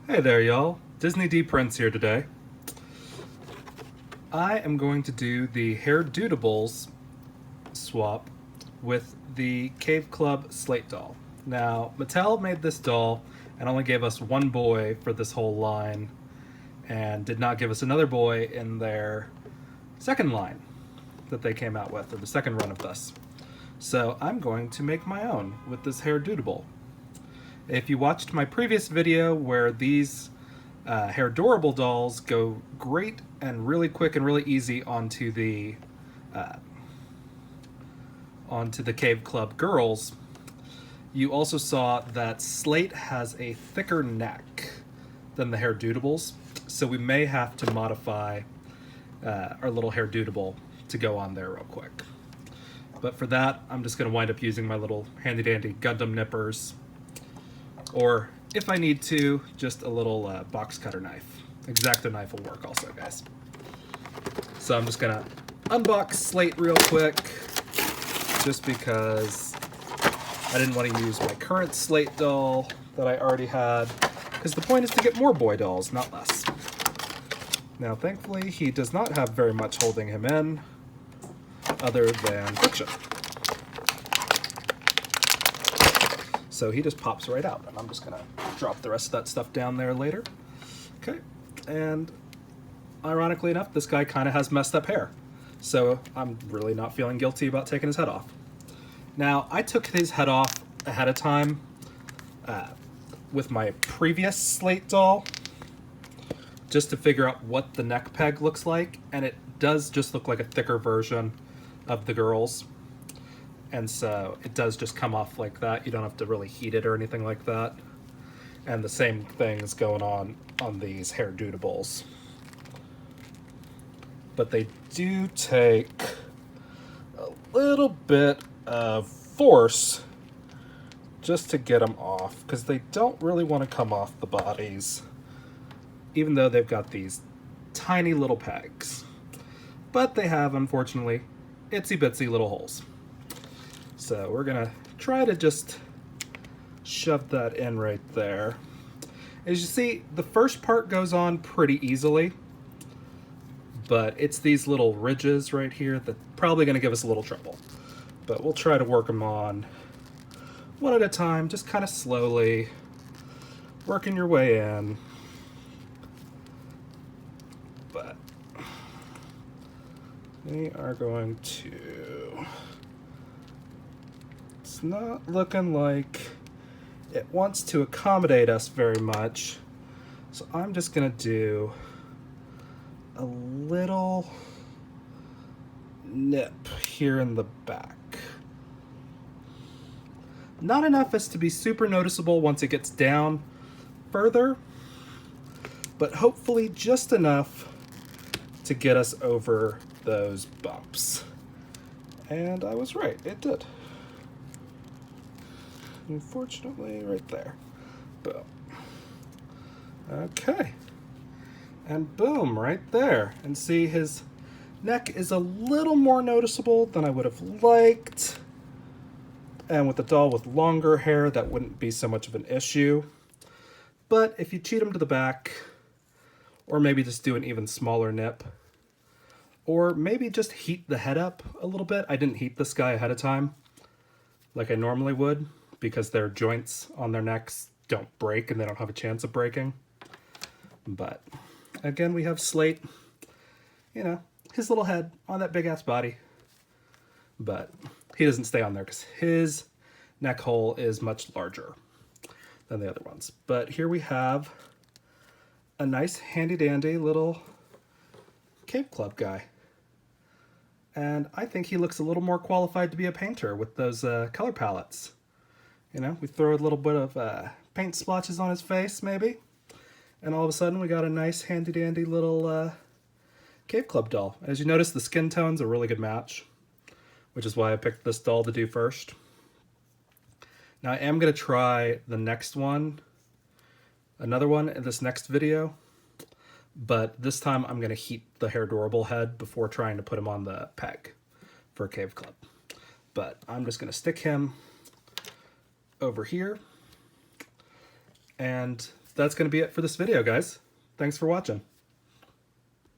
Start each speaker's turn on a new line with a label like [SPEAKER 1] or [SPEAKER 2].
[SPEAKER 1] Hey there, y'all. Disney D Prince here today. I am going to do the Hairdudeables swap with the Cave Club Slate doll. Now, Mattel made this doll and only gave us one boy for this whole line, and did not give us another boy in their second line that they came out with, or the second run of this. So I'm going to make my own with this Hairdudeable. If you watched my previous video where these Hairdudeable dolls go great and really quick and really easy uh, onto the Cave Club girls, you also saw that Slate has a thicker neck than the Hairdudeables, so we may have to modify our little Hairdudeable to go on there real quick. But for that, I'm just going to wind up using my little handy dandy Gundam nippers, or if I need to, just a little box cutter knife. X-Acto knife will work also, guys. So I'm just gonna unbox Slate real quick, just because I didn't want to use my current Slate doll that I already had, because the point is to get more boy dolls, not less. Now, thankfully, he does not have very much holding him in, other than friction. So he just pops right out, and I'm just gonna drop the rest of that stuff down there later. Okay, and ironically enough, this guy kind of has messed up hair, so I'm really not feeling guilty about taking his head off. Now, I took his head off ahead of time with my previous Slate doll, just to figure out what the neck peg looks like, and it does just look like a thicker version of the girls. And so it does just come off like that. You don't have to really heat it or anything like that. And the same thing is going on these Hairdudeables. But they do take a little bit of force just to get them off, because they don't really want to come off the bodies, even though they've got these tiny little pegs. But they have, unfortunately, itsy bitsy little holes. So we're gonna try to just shove that in right there. As you see, the first part goes on pretty easily, but it's these little ridges right here that probably gonna give us a little trouble. But we'll try to work them on one at a time, just kind of slowly, working your way in. But we are going to... It's not looking like it wants to accommodate us very much, so I'm just gonna do a little nip here in the back. Not enough as to be super noticeable once it gets down further, but hopefully just enough to get us over those bumps. And I was right, it did. Unfortunately, right there. Boom. Okay. And boom, right there. And see, his neck is a little more noticeable than I would have liked. And with the doll with longer hair, that wouldn't be so much of an issue. But if you cheat him to the back, or maybe just do an even smaller nip, or maybe just heat the head up a little bit. I didn't heat this guy ahead of time like I normally would, because their joints on their necks don't break and they don't have a chance of breaking. But again, we have Slate, you know, his little head on that big ass body, but he doesn't stay on there because his neck hole is much larger than the other ones. But here we have a nice handy dandy little Cave Club guy. And I think he looks a little more qualified to be a painter with those color palettes. You know, we throw a little bit of paint splotches on his face, maybe, and all of a sudden we got a nice handy-dandy little Cave Club doll. As you notice, the skin tone's a really good match, which is why I picked this doll to do first. Now I am going to try the next one, another one in this next video, but this time I'm going to heat the Hairdudeable head before trying to put him on the peg for Cave Club. But I'm just going to stick him over here, and that's going to be it for this video, guys. Thanks for watching.